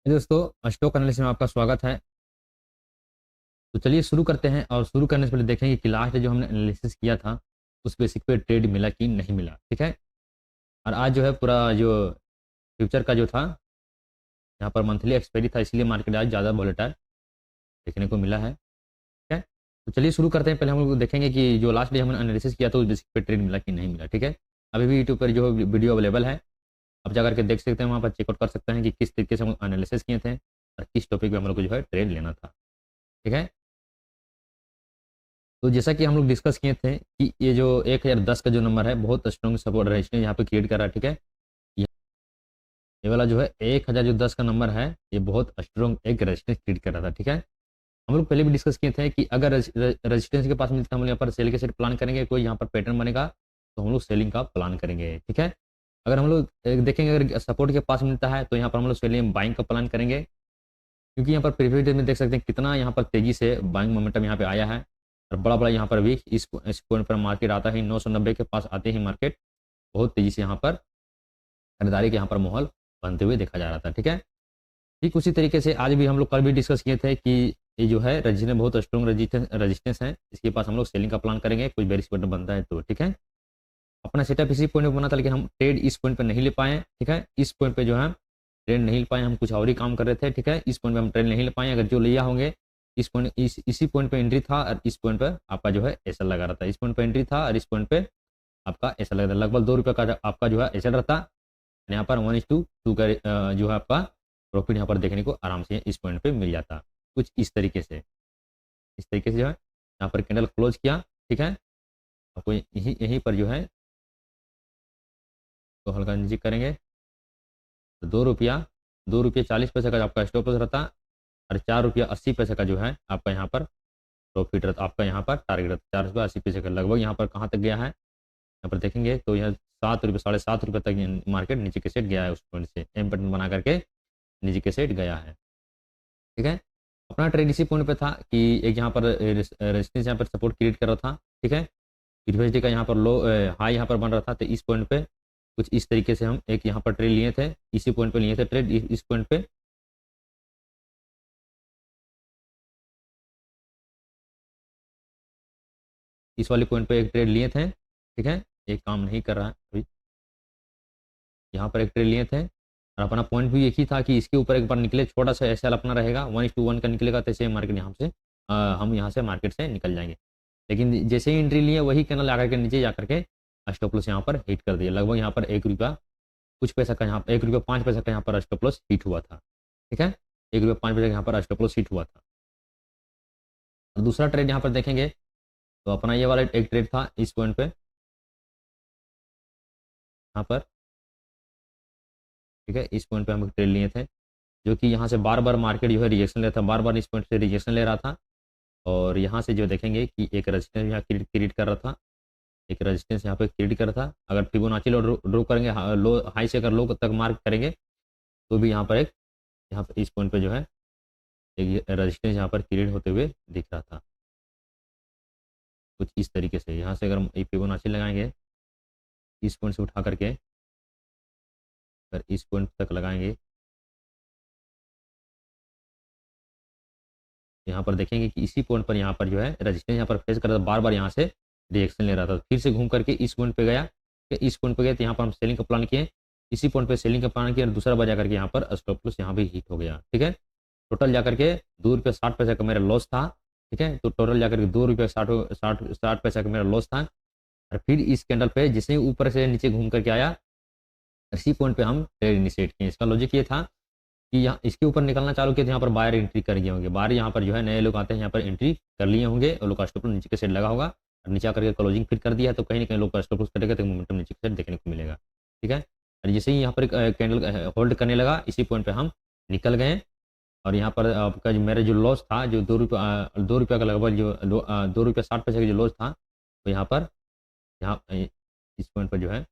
दोस्तों, stock analysis में आपका स्वागत है। तो चलिए शुरू करते हैं और शुरू करने से पहले देखेंगे कि लास्ट जो हमने एनालिसिस किया था उस बेसिक पे ट्रेड मिला कि नहीं मिला। ठीक है। और आज जो है पूरा जो फ्यूचर का जो था यहाँ पर मंथली एक्सपायरी था, इसलिए मार्केट आज ज़्यादा वोलेटाइल देखने को मिला है। ठीक है। तो चलिए शुरू करते हैं। पहले हम लोग देखेंगे कि जो लास्ट डे हमने एनालिसिस किया था उस बेसिक पे ट्रेड मिला कि नहीं मिला। ठीक है। अभी भी यूट्यूब पर जो वीडियो अवेलेबल है, आप जाकर के देख सकते हैं, वहाँ पर चेकआउट कर सकते हैं कि किस तरीके से हम एनालिसिस किए थे और किस टॉपिक पे हम लोग को जो है ट्रेड लेना था। ठीक है। तो जैसा कि हम लोग डिस्कस किए थे कि ये जो 1010 का जो नंबर है बहुत स्ट्रॉन्ग सपोर्ट रेजिस्टेंस यहाँ पे क्रिएट कर रहा है। ठीक है। ये वाला जो है 1010 का नंबर है, ये बहुत स्ट्रॉन्ग एक रेजिस्टेंस क्रिएट कर रहा था। ठीक है। हम लोग पहले भी डिस्कस किए थे कि अगर रेजिस्टेंस के पास मिलता है हम लोग यहाँ पर सेल के सेट प्लान करेंगे, कोई यहाँ पर पैटर्न बनेगा तो हम लोग सेलिंग का प्लान करेंगे। ठीक है। अगर हम लोग देखेंगे अगर सपोर्ट के पास मिलता है तो यहाँ पर हम लोग सेलिंग बाइंग का प्लान करेंगे, क्योंकि यहाँ पर प्रीवियस डे में देख सकते हैं कितना यहाँ पर तेजी से बाइंग मोमेंटम यहाँ पे आया है और बड़ा बड़ा यहाँ पर भी इस पॉइंट पर मार्केट आता है 990 के पास आते ही मार्केट बहुत तेजी से यहाँ पर खरीदारी के यहाँ पर माहौल बनते हुए देखा जा रहा था। ठीक है। ठीक उसी तरीके से आज भी हम लोग कल भी डिस्कस किए थे कि ये जो है रजिस्टेंस बहुत स्ट्रॉन्ग रजिस्टेंस है, इसके पास हम लोग सेलिंग का प्लान करेंगे, कोई बेरिश बटन बनता है तो। ठीक है। अपना सेटअप इसी पॉइंट पे बना था, लेकिन हम ट्रेड इस पॉइंट पे नहीं ले पाए। ठीक है। इस पॉइंट पे जो है ट्रेड नहीं ले पाए, हम कुछ और ही काम कर रहे थे। ठीक है। इस पॉइंट पे हम ट्रेड नहीं ले पाए। अगर जो लिया होंगे इसी पॉइंट पे एंट्री था और इस पॉइंट पे आपका जो है एसएल लगा रहा था। इस पॉइंट पे एंट्री था और इस पॉइंट पे आपका एसएल लगा था। लगभग ₹2 का आपका जो है एसएल रहता, यहाँ पर 1:2 का जो है आपका प्रॉफिट यहाँ पर देखने को आराम से इस पॉइंट पे मिल जाता। कुछ इस तरीके से जो है यहाँ पर कैंडल क्लोज किया। ठीक है। आपको यहीं यहीं पर जो है तो हल्का नीचे करेंगे तो ₹2 ₹2.40 का आपका स्टॉप लॉस रहता और ₹4.80 का जो है आपका यहाँ पर प्रॉफिट रहता, आपका यहाँ पर टारगेट रहता ₹4.80 का। लगभग यहाँ पर कहाँ तक गया है यहाँ पर देखेंगे तो यह ₹7 ₹7.5 तक मार्केट नीचे के सेट गया है। उस पॉइंट से एम बटन बना करके नीचे के सेट गया है। ठीक है। अपना ट्रेड इसी पॉइंट पे था कि एक यहाँ पर रेजिस्टेंस यहाँ पर सपोर्ट क्रिएट कर रहा था। ठीक है। प्रीवियस डे का यहाँ पर लो हाई यहाँ पर बन रहा था, तो इस पॉइंट पे कुछ इस तरीके से हम एक यहाँ पर ट्रेड लिए थे, इसी पॉइंट पे लिए थे ट्रेड, इस पॉइंट पे इस वाले पॉइंट पे एक ट्रेड लिए थे। ठीक है। एक काम नहीं कर रहा है अभी, यहाँ पर एक ट्रेड लिए थे और अपना पॉइंट भी एक ही था कि इसके ऊपर एक बार निकले, छोटा सा एसएल अपना रहेगा 1:1 का निकलेगा, तो ऐसे मार्केट यहाँ से हम यहाँ से मार्केट से निकल जाएंगे। लेकिन जैसे ही एंट्री लिए वही कैनल आकर के नीचे जा करके स्टॉप लॉस यहाँ पर हिट कर दिया। लगभग यहाँ पर ₹1 कुछ पैसा का यहाँ ₹1.05 का यहाँ पर स्टॉप लॉस हिट हुआ था। ठीक है। ₹1.05 का यहाँ पर स्टॉप लॉस हिट हुआ था। और दूसरा ट्रेड यहाँ पर देखेंगे तो अपना ये वाला एक ट्रेड था इस पॉइंट पे यहाँ पर। ठीक है। इस पॉइंट पे हम ट्रेड लिए थे, जो कि यहाँ से बार बार मार्केट जो है रिजेक्शन ले रहा था, बार बार इस पॉइंट से रिजेक्शन ले रहा था और यहाँ से जो देखेंगे कि एक रेजिस्टेंस यहाँ क्रिएट कर रहा था, एक रेजिस्टेंस यहाँ पे क्रिएट कर रहा था। अगर फिबोनाची लो ड्रॉ करेंगे, लो हाई से अगर लो तक मार्क करेंगे तो भी यहाँ पर यहाँ पर इस पॉइंट पे जो है एक रेजिस्टेंस यहाँ पर क्रिएट होते हुए दिख रहा था। कुछ इस तरीके से यहाँ से अगर हम फिबोनाची लगाएंगे इस पॉइंट से उठा करके अगर इस पॉइंट तक लगाएंगे, यहाँ पर देखेंगे कि इसी पॉइंट पर यहाँ पर जो है रेजिस्टेंस यहाँ पर फेस कर रहा था, बार बार यहाँ से रिएक्शन ले रहा था, फिर से घूम करके इस पॉइंट पे गया। इस पॉइंट पे गए तो यहाँ पर हम सेलिंग का प्लान किए, इसी पॉइंट पे सेलिंग का प्लान किया और दूसरा बार जाकर के यहाँ पर स्टॉप लॉस यहाँ भी हिट हो गया। ठीक है। टोटल जाकर के ₹2.60 का मेरा लॉस था। ठीक है। तो टोटल जाकर के ₹2.60 का मेरा लॉस था और फिर इस कैंडल पे जिसे ऊपर से नीचे घूम करके आया, इसी पॉइंट पे हम ट्रेड इनिशिएट किए। इसका लॉजिक ये था कि यहाँ इसके ऊपर निकलना चालू किया तो यहाँ पर बायर एंट्री कर गए होंगे, बायर यहाँ पर जो है नए लोग आते हैं यहाँ पर एंट्री कर लिए होंगे और लोग का स्टॉप लॉस नीचे के सेट लगा होगा और नीचे आकर के क्लोजिंग फिर कर दिया है, तो कहीं ना कहीं लोग का स्टॉप लॉस करेगा तो मोमेंटम नीचे के सेट देखने को मिलेगा। ठीक है। और जैसे ही यहाँ पर कैंडल होल्ड करने लगा इसी पॉइंट पे हम निकल गए और यहाँ पर आपका जो मेरा जो लॉस था जो ₹2 का लगभग जो ₹2.60 का जो लॉस था, तो यहाँ पर यहाँ इस पॉइंट पर जो है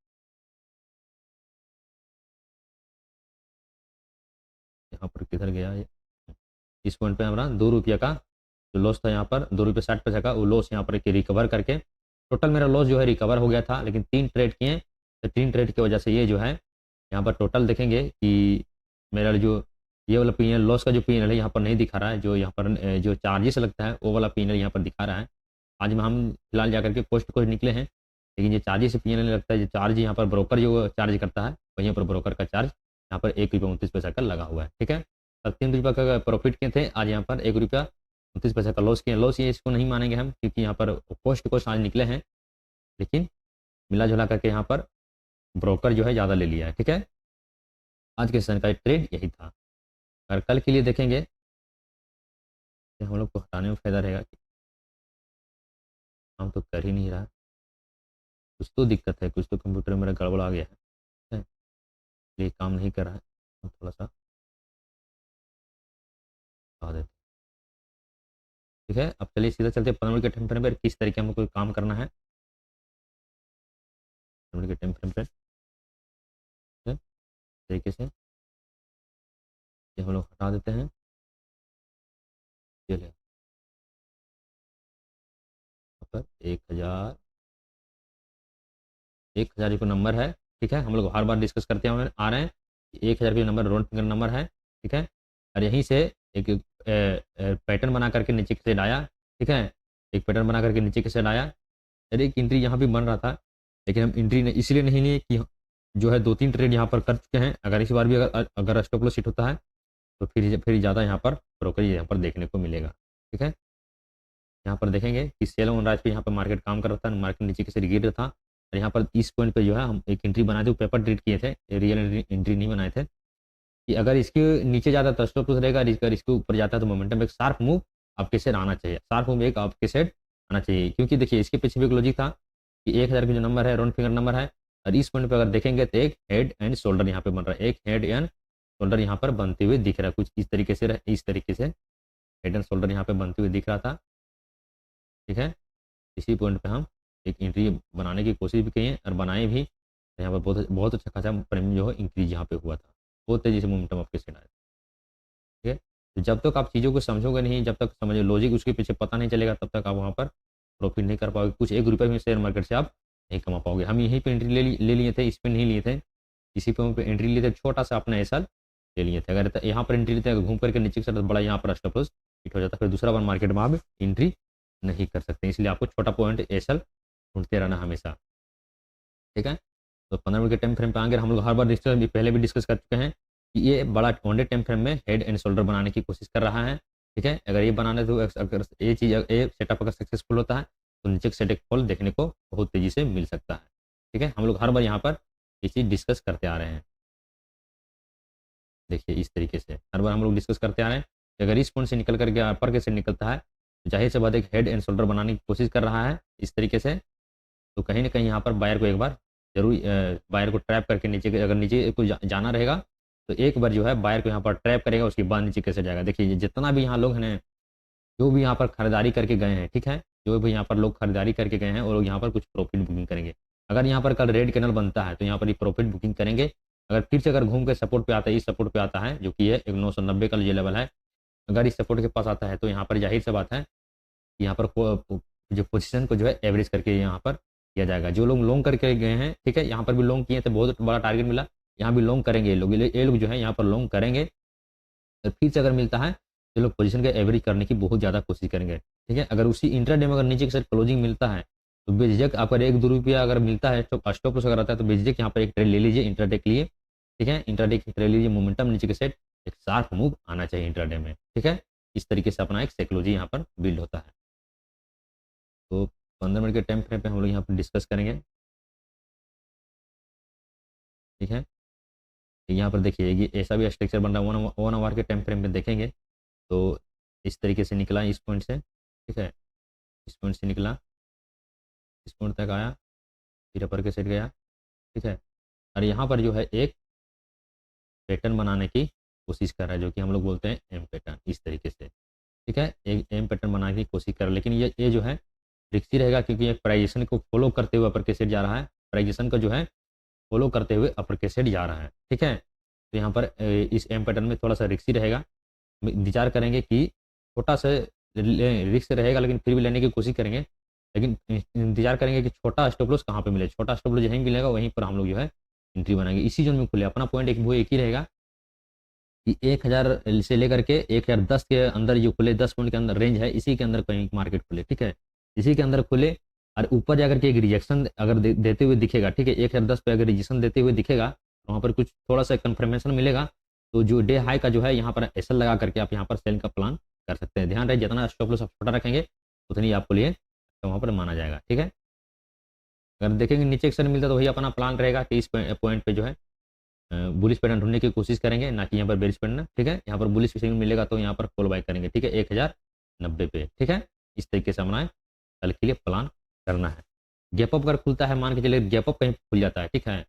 यहाँ पर किधर गया ये, इस पॉइंट पे हमारा ₹2 का जो लॉस था यहाँ पर ₹2.60 का, वो लॉस यहाँ पर रिकवर करके टोटल मेरा लॉस जो है रिकवर हो गया था। लेकिन 3 ट्रेड किए तो 3 ट्रेड की वजह से ये जो है यहाँ पर टोटल देखेंगे कि मेरा जो ये वाला पी लॉस का जो पी है यहाँ पर नहीं दिखा रहा है, जो यहाँ पर जो चार्जेस लगता है वो वाला पी यहाँ पर दिखा रहा है। आज में हम फिलहाल जाकर के पोस्ट को निकले हैं, लेकिन ये चार्जेस पी लगता है, जो चार्ज यहाँ पर ब्रोकर जो चार्ज करता है वहीं पर ब्रोकर का चार्ज यहाँ पर 1 रुपया 29 पैसा का लगा हुआ है। ठीक है, तब 3 रुपये का प्रॉफिट किए थे, आज यहाँ पर 1 रुपया 29 पैसा का लॉस किए। लॉस ये इसको नहीं मानेंगे हम, क्योंकि यहाँ पर पोस्ट को आज निकले हैं, लेकिन मिला जुला करके यहाँ पर ब्रोकर जो है ज़्यादा ले लिया है। ठीक है, आज के सेशन का ट्रेड यही था। अगर कल के लिए देखेंगे तो हम लोग को हटाने में फ़ायदा रहेगा, हम तो कर ही नहीं रहा, कुछ तो दिक्कत है, कुछ तो कंप्यूटर में मेरा गड़बड़ आ गया है, ये काम नहीं कर रहा है। हम थोड़ा सा हटा देते हैं। ठीक है, अब चलिए सीधा चलते हैं 15 मिनट के टाइम फ्रेम पर, किस तरीके हमें कोई काम करना है 15 मिनट के टाइम फ्रेम पर। तरीके से ये हम लोग हटा देते हैं। चलिए पर 1000 जो नंबर है, ठीक है, हम लोग हर बार डिस्कस करते हुए आ रहे हैं। 1000 का नंबर राउंड फिगर नंबर है। ठीक है, और यहीं से एक पैटर्न बना करके नीचे की साइड आया। ठीक है, एक पैटर्न बना करके नीचे की साइड आया। अरे एक एंट्री यहाँ भी बन रहा था, लेकिन हम एंट्री इसलिए नहीं लिए कि जो है 2-3 ट्रेड यहाँ पर कर चुके हैं। अगर इस बार भी अगर स्टॉप लॉस हिट होता है तो फिर ज़्यादा यहाँ पर ब्रोकरेज यहाँ पर देखने को मिलेगा। ठीक है, यहाँ पर देखेंगे कि सेल ऑन राइज पे यहाँ पर मार्केट काम कर रहा था, मार्केट नीचे की साइड गिर रहा था, और यहाँ पर इस पॉइंट पे जो है हम एक एंट्री बनाए थे, पेपर ट्रेड किए थे, रियल एंट्री नहीं बनाए थे कि अगर इसके नीचे जाता तो स्टॉप लॉस रहेगा, अगर इसके ऊपर जाता है तो मोमेंटम एक शार्प मूव आपके साइड आना चाहिए, शार्प मूव एक आपके साइड आना चाहिए। क्योंकि देखिए इसके पीछे भी एक लॉजिक था कि 1000 का जो नंबर है राउंड फिगर नंबर है, और इस पॉइंट पर अगर देखेंगे तो एक हेड एंड शोल्डर यहाँ पे बन रहा है, एक हेड एंड शोल्डर यहाँ पर बनते हुए दिख रहा है, कुछ इस तरीके से हेड एंड शोल्डर यहाँ पे बनते हुए दिख रहा था। ठीक है, इसी पॉइंट पे हम एक एंट्री बनाने की कोशिश भी की है और बनाए भी। यहाँ पर बहुत बहुत अच्छा खासा प्रीमियम जो है इंक्रीज यहाँ पे हुआ था, बहुत तेजी से मोमेंटम आपके साइड आया। ठीक है, तो जब तक आप चीज़ों को समझोगे नहीं, जब तक समझो लॉजिक उसके पीछे पता नहीं चलेगा, तब तक आप वहाँ पर प्रॉफिट नहीं कर पाओगे। कुछ 1 रुपये में शेयर मार्केट से आप नहीं कमा पाओगे। हम यहीं पे एंट्री ले लिए थे, इस पर नहीं लिए थे, इसी पे एंट्री लिए थे, छोटा सा अपना ऐसा ले लिए थे। अगर यहाँ पर एंट्री लेते घूम करके नीचे की तरफ बड़ा यहाँ पर स्टॉप लॉस हिट हो जाता, फिर दूसरा बार मार्केट में आप एंट्री नहीं कर सकते। इसलिए आपको छोटा पॉइंट एसल ढूंढते रहना हमेशा। ठीक है, तो 15 मिनट के टाइम फ्रेम पे आगे हम लोग हर बार पहले भी डिस्कस कर चुके हैं कि ये बड़ा वन डे टाइम फ्रेम में हेड एंड शोल्डर बनाने की कोशिश कर रहा है। ठीक है, अगर ये बनाने तो अगर ये चीज़ ये सेटअप अगर सक्सेसफुल होता है तो नीचे सेट एक फॉल देखने को बहुत तेजी से मिल सकता है। ठीक है, हम लोग हर बार यहाँ पर ये चीज़ डिस्कस करते आ रहे हैं। देखिए इस तरीके से हर बार हम लोग डिस्कस करते आ रहे हैं कि अगर इस पॉइंट से निकल करके अपर के से निकलता है तो जाहिर से बात एक हेड एंड शोल्डर बनाने की कोशिश कर रहा है इस तरीके से, तो कहीं ना कहीं यहाँ पर बायर को एक बार जरूर बायर को ट्रैप करके नीचे अगर नीचे को जाना रहेगा तो एक बार जो है बायर को यहाँ पर ट्रैप करेगा, उसके बाद नीचे कैसे जाएगा। देखिए जितना भी यहाँ लोग हैं जो भी यहाँ पर खरीदारी करके गए हैं, ठीक है, जो भी यहाँ पर लोग खरीदारी करके गए हैं और लोग यहाँ पर कुछ प्रॉफिट बुकिंग करेंगे। अगर यहाँ पर कल रेड कैनल बनता है तो यहाँ पर ये प्रॉफिट बुकिंग करेंगे। अगर फिर से अगर घूम के सपोर्ट पे आता है, इस सपोर्ट पे आता है जो कि है एक 990 का ये लेवल है, अगर इस सपोर्ट के पास आता है तो यहाँ पर जाहिर सी बात है यहाँ पर जो पोजीशन को जो है एवरेज करके यहाँ पर किया जाएगा। जो लोग लॉन्ग करके गए हैं, ठीक है, यहाँ पर भी लॉन्ग किए तो बहुत बड़ा टारगेट मिला, यहाँ भी लॉन्ग करेंगे ये लोग जो है यहाँ पर लॉन्ग करेंगे, और फिर से अगर मिलता है तो लोग पोजीशन के एवरेज करने की बहुत ज़्यादा कोशिश करेंगे। ठीक है, अगर उसी इंट्राडे में अगर नीचे के साथ क्लोजिंग मिलता है तो बेझिझक अगर 1-2 रुपया अगर मिलता है तो स्टॉप लॉस अगर आता है तो बेझिझक यहाँ पर एक ट्रेड ले लीजिए इंट्राडे के लिए। ठीक है, इंट्राडे की ट्रेड लीजिए, मोमेंटम नीचे के साइड एक शार्प मूव आना चाहिए इंट्राडे में। ठीक है, इस तरीके से अपना एक साइकोलॉजी यहाँ पर बिल्ड होता है। तो 15 मिनट के टाइम फ्रेम पे हम लोग यहाँ पर डिस्कस करेंगे। ठीक है, यहाँ पर देखिए ये ऐसा भी स्ट्रक्चर बन रहा है, 1 आवर के टाइम फ्रेम पे देखेंगे तो इस तरीके से निकला इस पॉइंट से। ठीक है, इस पॉइंट से निकला, इस पॉइंट तक आया, फिर अपर के साइड गया। ठीक है, और यहाँ पर जो है एक पैटर्न बनाने की कोशिश कर रहा है जो कि हम लोग बोलते हैं एम पैटर्न, इस तरीके से। ठीक है, एक एम पैटर्न बनाने की कोशिश कर रहा है, लेकिन ये जो है रिक्सी रहेगा क्योंकि ये प्राइजेशन को फॉलो करते हुए अपर के साइड जा रहा है, प्राइजेशन का जो है फॉलो करते हुए अपर के साइड जा रहा है। ठीक है, तो यहाँ पर इस एम पैटर्न में थोड़ा सा रिक्सी रहेगा, विचार करेंगे कि छोटा सा रिस्क रहेगा लेकिन फिर भी लेने की कोशिश करेंगे, लेकिन इंतजार करेंगे कि छोटा स्टॉप लॉस कहाँ पे मिले, छोटा स्टॉप लॉस यहीं मिलेगा वहीं पर हम लोग जो है एंट्री बनाएंगे, इसी जोन में खुले। अपना पॉइंट एक वो एक ही रहेगा कि 1000 से लेकर के 1010 के अंदर जो खुले, 10 पॉइंट के अंदर रेंज है, इसी के अंदर कहीं मार्केट खुले, ठीक है, इसी के अंदर खुले। और ऊपर जाकर के एक रिजेक्शन अगर देते हुए दिखेगा, ठीक है, 1010 पे अगर रिजेक्शन देते हुए दिखेगा, तो वहाँ पर कुछ थोड़ा सा कंफर्मेशन मिलेगा, तो जो डे हाई का जो है यहाँ पर एसएल लगा करके आप यहाँ पर सेल का प्लान कर सकते हैं। ध्यान रहे जितना स्टॉप लॉस आप छोटा रखेंगे उतनी आपको लिए तो वहाँ पर माना जाएगा, ठीक है। अगर देखेंगे नीचे एक्शन मिलता है तो वही अपना प्लान रहेगा कि इस पॉइंट पे जो है बुलिश पैटर्न ढूंढने की कोशिश करेंगे, ना कि यहाँ पर बेरिश पैटर्न, ठीक है। यहाँ पर बुलिश सिग्नल मिलेगा तो यहाँ पर कॉल बाय करेंगे, ठीक है, 1090 पे, ठीक है। इस तरीके से हमारा कल के लिए प्लान करना है। गैप अप अगर खुलता है, मान के चलिए गैप अप कहीं खुल जाता है, ठीक है,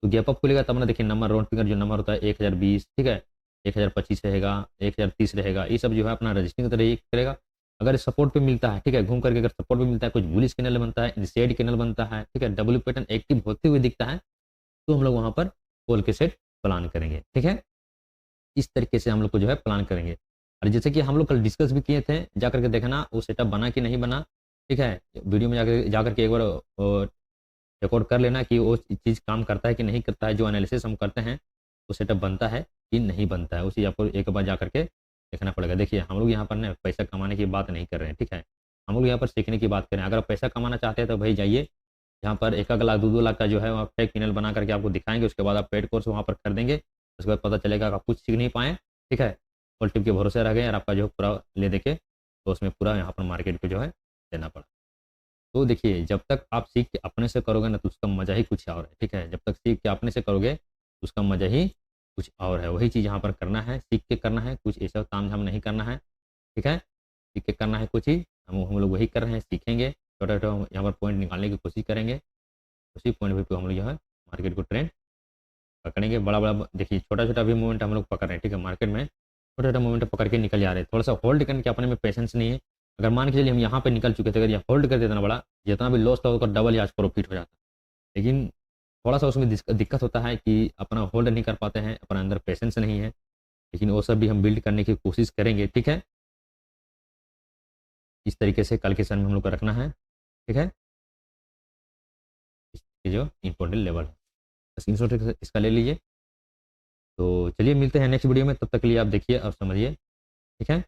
तो गैप अप खुलेगा तब ना देखिए नंबर राउंड फिगर जो नंबर होता है 1020, ठीक है, 1025 रहेगा, 1030 रहेगा, ये सब जो है अपना रजिस्ट्रिंग की तरह ये करेगा। अगर सपोर्ट पे मिलता है, ठीक है, घूम करके अगर सपोर्ट पे मिलता है, कुछ बुलिश कैनल बनता है, शेड कैनल बनता है, ठीक है, डब्ल्यू पैटर्न एक्टिव होते हुए दिखता है, तो हम लोग वहाँ पर कॉल के सेट प्लान करेंगे, ठीक है। इस तरीके से हम लोग को जो है प्लान करेंगे। और जैसे कि हम लोग कल डिस्कस भी किए थे, जा करके देखना वो सेटअप बना कि नहीं बना, ठीक है, वीडियो में जाकर के एक बार रिकॉर्ड कर लेना कि वो चीज़ काम करता है कि नहीं करता है, जो एनालिसिस हम करते हैं वो सेटअप बनता है कि नहीं बनता है, उसी आपको एक बार जा करके देखना पड़ेगा। देखिए हम लोग यहाँ पर ना पैसा कमाने की बात नहीं कर रहे हैं, ठीक है, हम लोग यहाँ पर सीखने की बात कर रहे हैं। अगर आप पैसा कमाना चाहते हैं तो भाई जाइए, यहाँ पर 1-1 लाख 2-2 लाख का जो है वहाँ फेक चैनल बना करके आपको दिखाएंगे, उसके बाद आप पेड कोर्स वहाँ पर कर देंगे, उसके बाद पता चलेगा कि आप कुछ सीख नहीं पाए, ठीक है, और टिप के भरोसे रह गए और आपका जो पूरा ले देके तो उसमें पूरा यहाँ पर मार्केट को जो है देना पड़ा। तो देखिए जब तक आप सीख के अपने से करोगे ना तो उसका मज़ा ही कुछ और है, ठीक है, जब तक सीख के अपने से करोगे उसका मज़ा ही कुछ और है। वही चीज़ यहाँ पर करना है, सीख के करना है, कुछ ऐसा तामझाम नहीं करना है, ठीक है, सीख के करना है कुछ ही, हम लोग वही कर रहे हैं, सीखेंगे, छोटा-छोटा यहाँ पर पॉइंट निकालने की कोशिश करेंगे, उसी पॉइंट पे हम लोग जो है मार्केट को ट्रेंड पकड़ेंगे। बड़ा-बड़ा देखिए छोटा-छोटा भी मूवमेंट हम लोग पकड़ रहे हैं, ठीक है, मार्केट में छोटा-छोटा मूवमेंट पकड़ के निकल जा रहे हैं, थोड़ा-सा होल्ड करने के अपने में पेशेंस नहीं है। अगर मान के चलिए हम यहाँ पे निकल चुके थे, अगर ये होल्ड कर देते ना बड़ा, जितना भी लॉस था उसका डबल या प्रॉफिट हो जाता। लेकिन थोड़ा-सा उसमें दिक्कत होता है कि अपना होल्ड नहीं कर पाते हैं, अपना अंदर पेशेंस नहीं है, लेकिन वो सब भी हम बिल्ड करने की कोशिश करेंगे, ठीक है। इस तरीके से कल के सेशन में हम लोग को रखना है, ठीक है। ये जो इम्पोर्टेंट लेवल है, स्क्रीनशॉट इसका ले लीजिए। तो चलिए मिलते हैं नेक्स्ट वीडियो में, तब तक के लिए आप देखिए और समझिए, ठीक है।